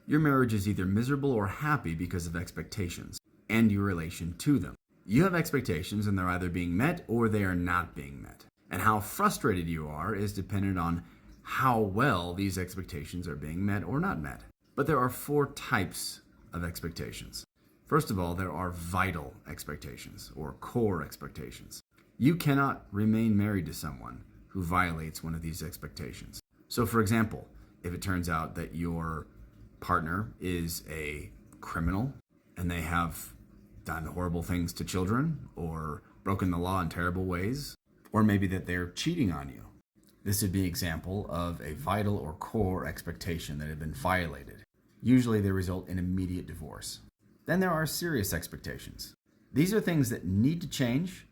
Your marriage is either miserable or happy because of expectations and your relation to them. You have expectations and they're either being met or they are not being met. And how frustrated you are is dependent on how well these expectations are being met or not met. But there are 4 types of expectations. First of all, there are vital expectations or core expectations. You cannot remain married to someone who violates one of these expectations. So for example, if it turns out that your partner is a criminal and they have done horrible things to children or broken the law in terrible ways, or maybe that they're cheating on you, this would be an example of a vital or core expectation that had been violated. Usually they result in immediate divorce. Then there are serious expectations. These are things that need to change,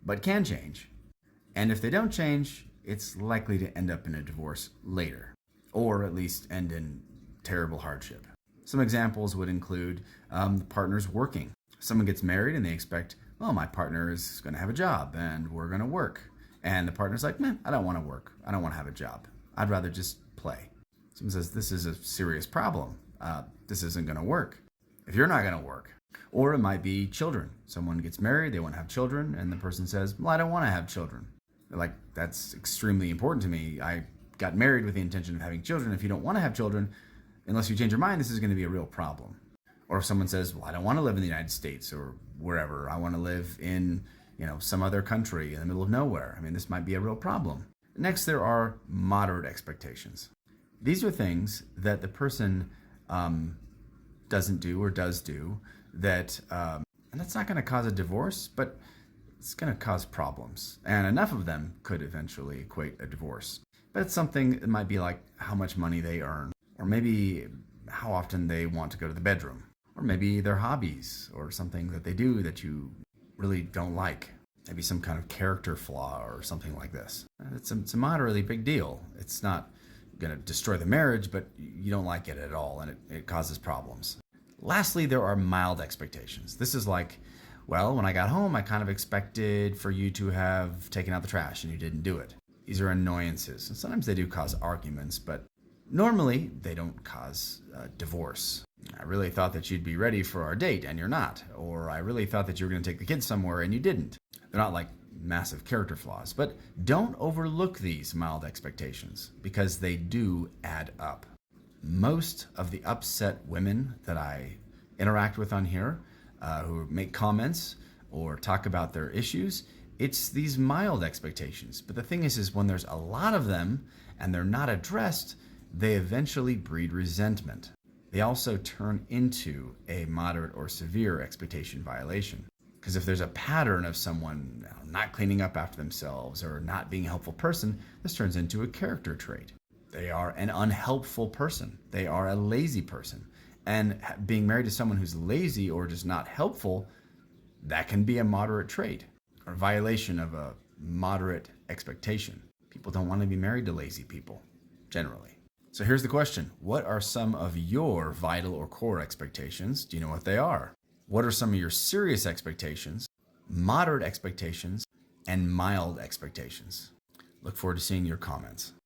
but can change. And if they don't change, it's likely to end up in a divorce later, or at least end in terrible hardship. Some examples would include the partners working. Someone gets married and they expect, well, my partner is going to have a job and we're going to work. And the partner's like, man, I don't want to work. I don't want to have a job. I'd rather just play. Someone says, this is a serious problem. This isn't going to work if you're not going to work. Or it might be children. Someone gets married, they want to have children, and the person says, well, I don't want to have children. They're like, that's extremely important to me. I got married with the intention of having children. If you don't want to have children, unless you change your mind, this is going to be a real problem. Or if someone says, well, I don't want to live in the United States or wherever. I want to live in, some other country in the middle of nowhere. I mean, this might be a real problem. Next, there are moderate expectations. These are things that the person doesn't do or does do that, and that's not going to cause a divorce, but it's going to cause problems. And enough of them could eventually equate a divorce. But it's something that might be like how much money they earn, or maybe how often they want to go to the bedroom, or maybe their hobbies, or something that they do that you really don't like. Maybe some kind of character flaw or something like this. It's a moderately big deal. It's not going to destroy the marriage, but you don't like it at all, and it causes problems. Lastly, there are mild expectations. This is like, well, when I got home, I kind of expected for you to have taken out the trash and you didn't do it. These are annoyances. And sometimes they do cause arguments, but normally they don't cause divorce. I really thought that you'd be ready for our date and you're not. Or I really thought that you were going to take the kids somewhere and you didn't. They're not like massive character flaws, but don't overlook these mild expectations because they do add up. Most of the upset women that I interact with on here who make comments or talk about their issues, it's these mild expectations. But the thing is when there's a lot of them and they're not addressed, they eventually breed resentment. They also turn into a moderate or severe expectation violation. Because if there's a pattern of someone not cleaning up after themselves or not being a helpful person, this turns into a character trait. They are an unhelpful person. They are a lazy person. And being married to someone who's lazy or just not helpful, that can be a moderate trait or violation of a moderate expectation. People don't want to be married to lazy people, generally. So here's the question. What are some of your vital or core expectations? Do you know what they are? What are some of your serious expectations, moderate expectations, and mild expectations? Look forward to seeing your comments.